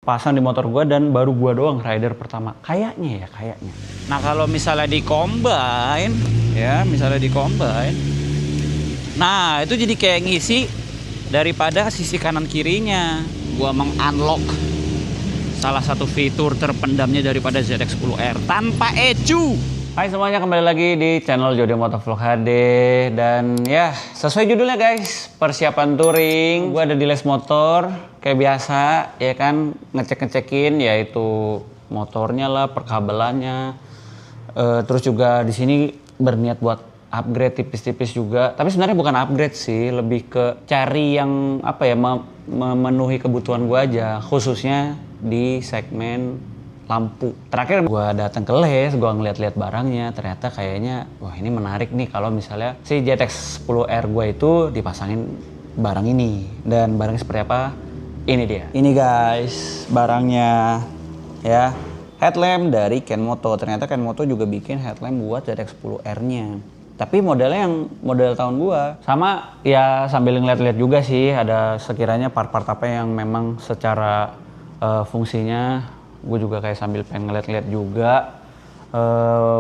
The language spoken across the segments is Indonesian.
pasang di motor gua dan baru gua doang rider pertama. Kayaknya ya, kayaknya. Nah, kalau misalnya di-combine ya, nah, itu jadi kayak ngisi daripada sisi kanan kirinya. Gua meng-unlock salah satu fitur terpendamnya daripada ZX-10R tanpa ECU. Hai semuanya, kembali lagi di channel Jody Motovlog HD. Dan ya, sesuai judulnya guys, persiapan touring. Gue ada di les motor, kayak biasa ya kan, ngecek-ngecekin yaitu motornya lah, perkabelannya. Terus juga di sini berniat buat upgrade tipis-tipis juga. Tapi sebenarnya bukan upgrade sih, lebih ke cari yang apa ya, memenuhi kebutuhan gue aja, khususnya di segmen lampu. Terakhir gue datang ke les, gue ngeliat-liat barangnya, ternyata kayaknya wah ini menarik nih kalau misalnya si ZX-10R gue itu dipasangin barang ini. Dan barangnya seperti apa? Ini dia. Ini guys, barangnya ya. Headlamp dari Kenmoto. Ternyata Kenmoto juga bikin headlamp buat ZX-10R-nya. Tapi modelnya yang model tahun gua. Sama ya, sambil ngeliat-liat juga sih ada sekiranya part-part apa yang memang secara fungsinya gue juga kayak sambil pengen ngeliat-ngeliat juga.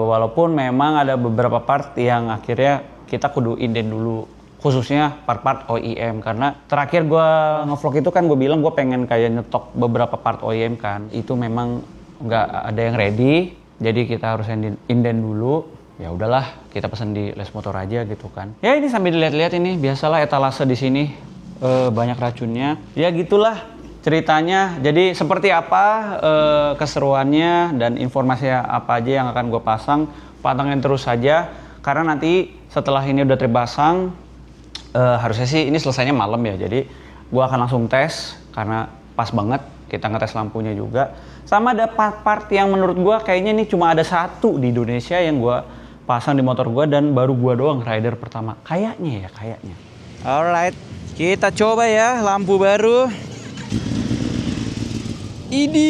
Walaupun memang ada beberapa part yang akhirnya kita kudu inden dulu, khususnya part-part OEM. Karena terakhir gue ngevlog itu kan gue bilang gue pengen kayak nyetok beberapa part OEM kan, itu memang nggak ada yang ready, jadi kita harus inden dulu. Ya udahlah, kita pesen di les motor aja gitu kan. Ya ini sambil dilihat-lihat, ini biasalah etalase di sini banyak racunnya. Ya gitulah ceritanya. Jadi seperti apa keseruannya dan informasinya apa aja yang akan gue pasang, pantengin terus saja. Karena nanti setelah ini udah terpasang, harusnya sih ini selesainya malam ya. Jadi gue akan langsung tes, karena pas banget kita ngetes lampunya juga. Sama ada part-part yang menurut gue kayaknya ini cuma ada satu di Indonesia yang gue pasang di motor gue dan baru gue doang rider pertama. Kayaknya ya, kayaknya. Alright, kita coba ya lampu baru. Ini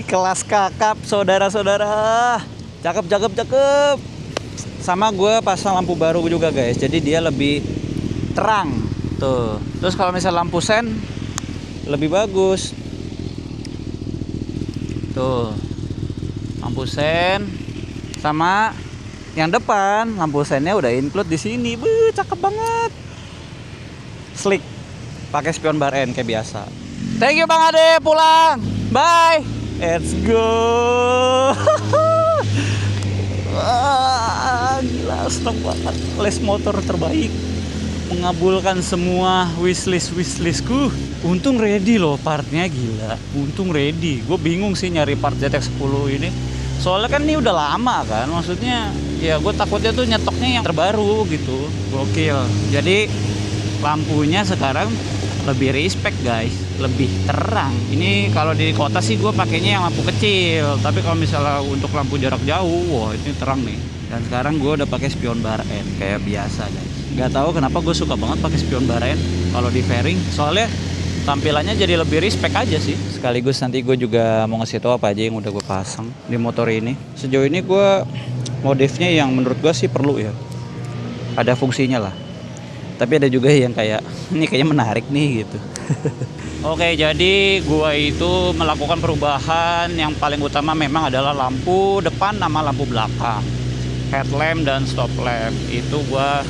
kelas kakap saudara-saudara, cakep. Sama gue pasang lampu baru juga guys, jadi dia lebih terang tuh. Terus kalau misal lampu sen lebih bagus tuh, lampu sen. Sama yang depan lampu sennya udah include di sini, cakep banget, slick, pakai spion bar N kayak biasa. Thank you Bang Ade, pulang. Bye. Let's go. Wah, gila, seneng banget. Les motor terbaik. Mengabulkan semua wishlistku. Untung ready loh partnya, gila. Untung ready. Gue bingung sih nyari part ZX-10 ini. Soalnya kan ini udah lama kan. Maksudnya ya gue takutnya tuh nyetoknya yang terbaru gitu. Gokil. Jadi lampunya sekarang lebih respect guys, lebih terang. Ini kalau di kota sih gue pakainya yang lampu kecil, tapi kalau misalnya untuk lampu jarak jauh, wah ini terang nih. Dan sekarang gue udah pakai spion bar N kayak biasa guys. Gak tahu kenapa gue suka banget pakai spion bar N kalau di fairing, soalnya tampilannya jadi lebih respect aja sih. Sekaligus nanti gue juga mau ngasih tau apa aja yang udah gue pasang di motor ini. Sejauh ini gue modifnya yang menurut gue sih perlu ya, ada fungsinya lah. Tapi ada juga yang kayak ini kayaknya menarik nih gitu. Oke, jadi gua itu melakukan perubahan yang paling utama memang adalah lampu depan sama lampu belakang. Headlamp dan stop lamp itu gua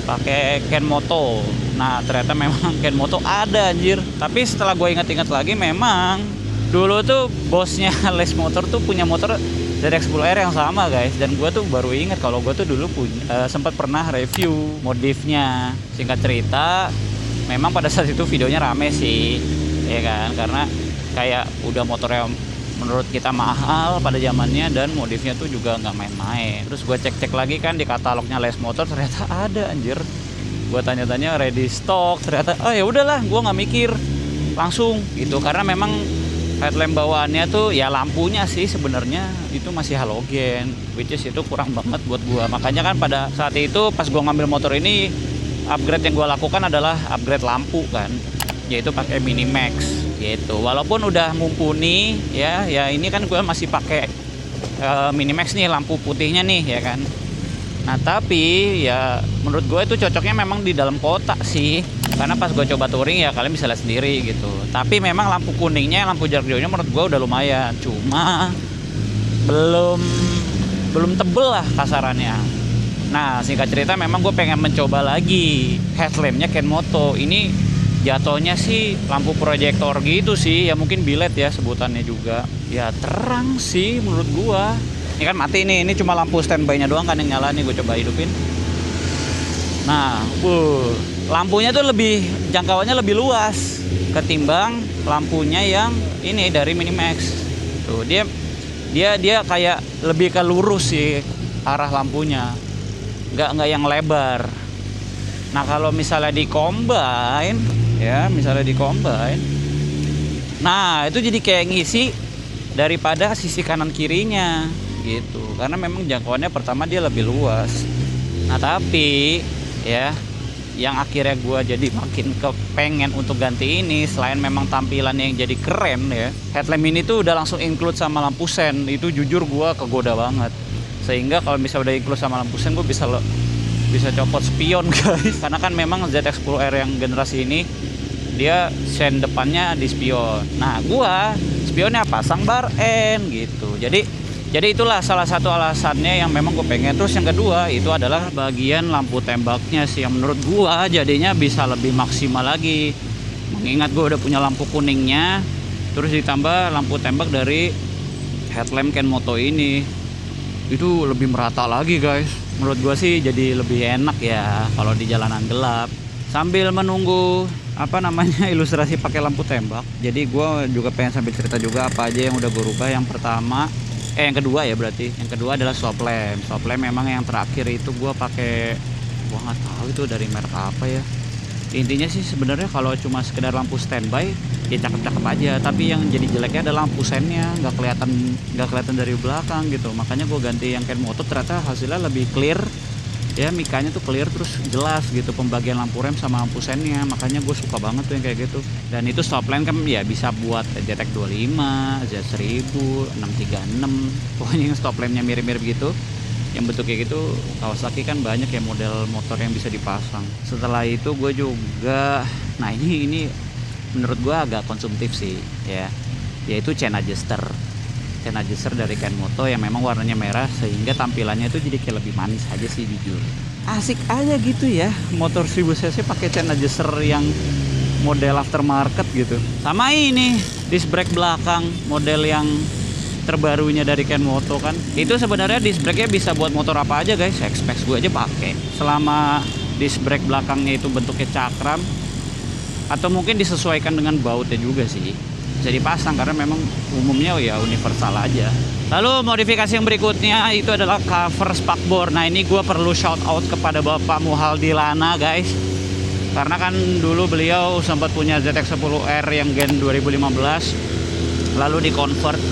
pakai Kenmoto. Nah, ternyata memang Kenmoto ada anjir. Tapi setelah gua ingat-ingat lagi, memang dulu tuh bosnya les motor tuh punya motor ZX-10R yang sama guys, dan gue tuh baru ingat kalau gue tuh dulu sempat pernah review modifnya. Singkat cerita, memang pada saat itu videonya rame sih, ya kan, karena kayak udah motor yang menurut kita mahal pada zamannya dan modifnya tuh juga nggak main-main. Terus gue cek-cek lagi kan di katalognya les motor, ternyata ada anjir. Gue tanya-tanya ready stock, ternyata ya udahlah, gue nggak mikir, langsung gitu, karena memang headlamp bawaannya tuh ya lampunya sih sebenarnya itu masih halogen, which is itu kurang banget buat gua. Makanya kan pada saat itu pas gua ngambil motor ini, upgrade yang gua lakukan adalah upgrade lampu kan, yaitu pakai Minimax gitu. Walaupun udah mumpuni ya ini kan gua masih pakai Minimax nih, lampu putihnya nih ya kan. Nah tapi ya menurut gue itu cocoknya memang di dalam kota sih, karena pas gue coba touring ya kalian bisa lihat sendiri gitu. Tapi memang lampu kuningnya, lampu jarak jauhnya menurut gue udah lumayan, cuma belum tebel lah kasarannya. Nah singkat cerita memang gue pengen mencoba lagi headlampnya Kenmoto. Ini jatuhnya sih lampu proyektor gitu sih, ya mungkin bilet ya sebutannya juga. Ya terang sih menurut gue. Ini kan mati nih, ini cuma lampu standby-nya doang kan yang nyala nih, gue coba hidupin. Nah, lampunya tuh lebih, jangkauannya lebih luas ketimbang lampunya yang ini dari Minimax. Tuh, dia kayak lebih ke lurus sih arah lampunya. Nggak yang lebar. Nah, kalau misalnya di combine, nah, itu jadi kayak ngisi daripada sisi kanan kirinya gitu, karena memang jangkauannya pertama dia lebih luas. Nah tapi ya yang akhirnya gue jadi makin kepengen untuk ganti ini, selain memang tampilannya yang jadi keren ya, headlamp ini tuh udah langsung include sama lampu sen. Itu jujur gue kegoda banget, sehingga kalau misalnya udah include sama lampu sen gue bisa copot spion guys. Karena kan memang ZX10R yang generasi ini dia sen depannya di spion. Nah gua spionnya pasang bar N gitu. Jadi itulah salah satu alasannya yang memang gue pengen. Terus yang kedua itu adalah bagian lampu tembaknya sih, yang menurut gua jadinya bisa lebih maksimal lagi. Mengingat gue udah punya lampu kuningnya, terus ditambah lampu tembak dari headlamp Kenmoto ini, itu lebih merata lagi guys. Menurut gua sih jadi lebih enak ya kalau di jalanan gelap. Sambil menunggu ilustrasi pakai lampu tembak, jadi gue juga pengen sambil cerita juga apa aja yang udah gue rubah. Yang kedua adalah stop lamp memang yang terakhir itu gue pakai, gue nggak tahu itu dari merek apa ya. Intinya sih sebenarnya kalau cuma sekedar lampu standby ya cakep-cakep aja, tapi yang jadi jeleknya adalah lampu sennya nggak kelihatan dari belakang gitu. Makanya gue ganti yang Kenmoto, ternyata hasilnya lebih clear ya, mikanya tuh clear terus jelas gitu pembagian lampu rem sama lampu sennya. Makanya gue suka banget tuh yang kayak gitu. Dan itu stop lamp kan ya bisa buat ZX25, Z1000, 636, pokoknya yang stop lampnya mirip-mirip gitu, yang bentuknya gitu. Kawasaki kan banyak ya model motor yang bisa dipasang. Setelah itu gue juga, nah ini menurut gue agak konsumtif sih ya, yaitu chain adjuster dari Kenmoto yang memang warnanya merah, sehingga tampilannya itu jadi kayak lebih manis aja sih jujur. Asik aja gitu ya motor 1000 cc pakai chain adjuster yang model aftermarket gitu. Sama ini disc brake belakang model yang terbarunya dari Kenmoto kan, itu sebenarnya disc brake-nya bisa buat motor apa aja guys. X-Max gue aja pakai, selama disc brake belakangnya itu bentuknya cakram, atau mungkin disesuaikan dengan bautnya juga sih, bisa dipasang karena memang umumnya ya universal aja. Lalu modifikasi yang berikutnya itu adalah cover spakbor. Nah ini gue perlu shout out kepada Bapak Muhaldilana guys, karena kan dulu beliau sempat punya ZX10R yang gen 2015, lalu di convert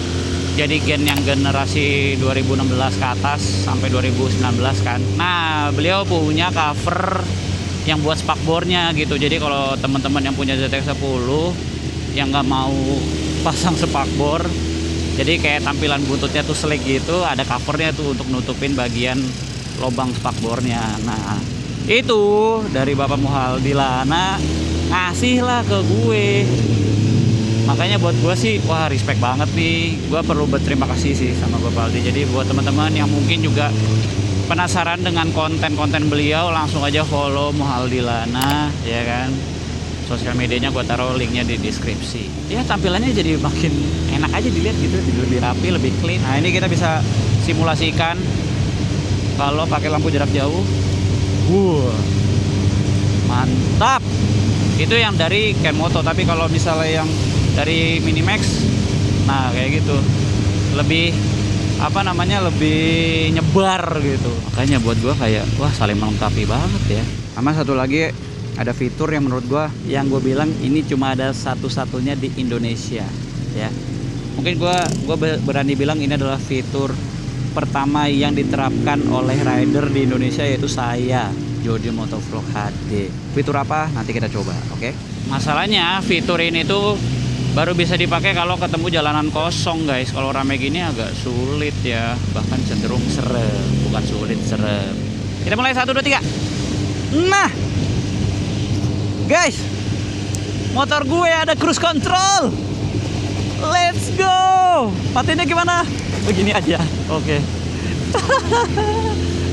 jadi gen yang generasi 2016 ke atas sampai 2019 kan. Nah beliau punya cover yang buat spakbornya gitu. Jadi kalau teman-teman yang punya ZX10 yang nggak mau pasang spakbor, jadi kayak tampilan buntutnya tuh slick gitu, ada covernya tuh untuk nutupin bagian lubang spakbornya. Nah itu dari Bapak Muhaldilana ngasih lah ke gue, makanya buat gue sih wah respect banget nih. Gue perlu berterima kasih sih sama Bapak Aldi. Jadi buat teman-teman yang mungkin juga penasaran dengan konten-konten beliau, langsung aja follow Muhaldilana ya kan. Sosial medianya gue taruh linknya di deskripsi. Ya tampilannya jadi makin enak aja dilihat gitu, jadi lebih rapi, lebih clean. Nah ini kita bisa simulasikan kalau pakai lampu jarak jauh. Mantap. Itu yang dari Kenmoto. Tapi kalau misalnya yang dari Minimax, nah kayak gitu, lebih lebih nyebar gitu. Makanya buat gue kayak wah saling melengkapi banget ya. Sama satu lagi ada fitur yang menurut gue bilang ini cuma ada satu-satunya di Indonesia ya. Mungkin gue berani bilang ini adalah fitur pertama yang diterapkan oleh rider di Indonesia, yaitu saya, Jody Motovlog HD. Fitur apa? Nanti kita coba, oke? Masalahnya fitur ini tuh baru bisa dipakai kalau ketemu jalanan kosong guys. Kalau rame gini agak sulit ya, bahkan cenderung serem, bukan sulit, serem. Kita mulai 1, 2, 3. Nah, guys, motor gue ada cruise control. Let's go. Patinnya gimana? Begini aja. Oke.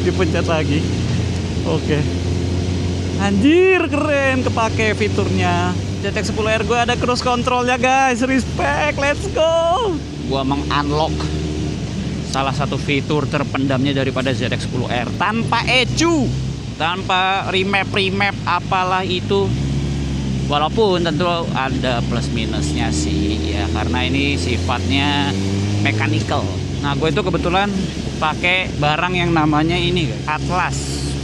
Dipencet lagi. Oke. Anjir, keren, kepake fiturnya. ZX10R gue ada cruise controlnya guys. Respect, let's go. Gua meng-unlock salah satu fitur terpendamnya daripada ZX10R tanpa ECU, tanpa remap apalah itu. Walaupun tentu ada plus minusnya sih ya, karena ini sifatnya mechanical. Nah, gue itu kebetulan pakai barang yang namanya ini Atlas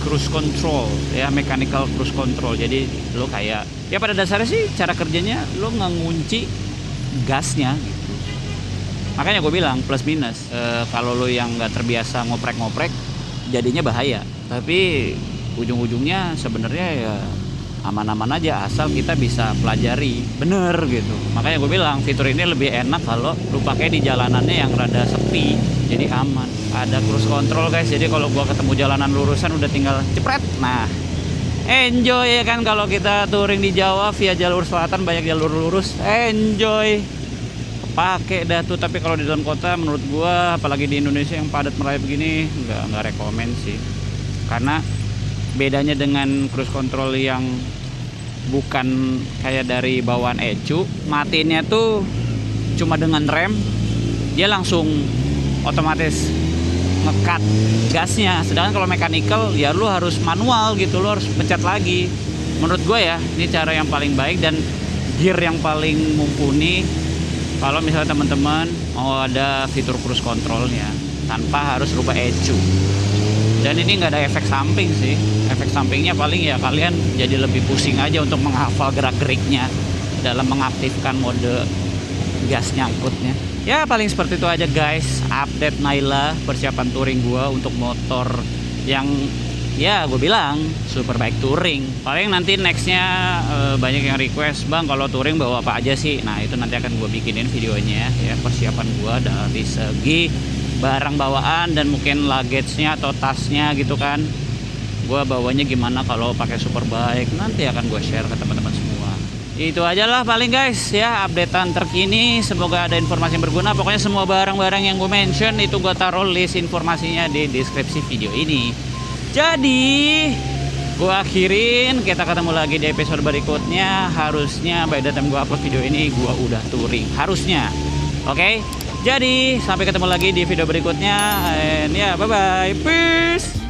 Cruise Control ya, mechanical cruise control. Jadi lo kayak ya pada dasarnya sih cara kerjanya lo ngunci gasnya gitu. Makanya gue bilang plus minus. Kalau lo yang nggak terbiasa ngoprek-ngoprek jadinya bahaya. Tapi ujung-ujungnya sebenarnya ya aman-aman aja asal kita bisa pelajari bener gitu. Makanya gue bilang fitur ini lebih enak kalau lu pakai di jalanannya yang rada sepi, jadi aman. Ada cruise control guys, jadi kalau gua ketemu jalanan lurusan udah tinggal cepret. Nah, enjoy ya kan. Kalau kita touring di Jawa via jalur selatan banyak jalur lurus, enjoy. Pakai dah tuh. Tapi kalau di dalam kota menurut gua, apalagi di Indonesia yang padat merayap begini, nggak rekomen sih. Karena bedanya dengan cruise control yang bukan kayak dari bawaan ECU, matinnya tuh cuma dengan rem, dia langsung otomatis ngekat gasnya. Sedangkan kalau mechanical ya lu harus manual gitu, lu harus pencet lagi. Menurut gue ya, ini cara yang paling baik dan gear yang paling mumpuni kalau misalnya teman-teman mau ada fitur cruise controlnya tanpa harus rubah ECU. Dan ini nggak ada efek samping sih. Efek sampingnya paling ya kalian jadi lebih pusing aja untuk menghafal gerak-geriknya dalam mengaktifkan mode gas nyangkutnya. Ya paling seperti itu aja guys. Update Naila persiapan touring gua untuk motor yang ya gue bilang super bike touring. Paling nanti nextnya banyak yang request, bang kalau touring bawa apa aja sih. Nah itu nanti akan gue bikinin videonya ya, persiapan gua dari segi barang bawaan dan mungkin luggage-nya atau tasnya gitu kan. Gua bawanya gimana kalau pakai superbike, nanti akan gue share ke teman-teman semua. Itu aja lah paling guys ya, updatean terkini. Semoga ada informasi yang berguna. Pokoknya semua barang-barang yang gue mention itu gue taruh list informasinya di deskripsi video ini. Jadi gue akhirin, kita ketemu lagi di episode berikutnya. Harusnya by the time gue upload video ini gue udah touring, harusnya. Oke? Jadi sampai ketemu lagi di video berikutnya. And ya, bye bye, peace.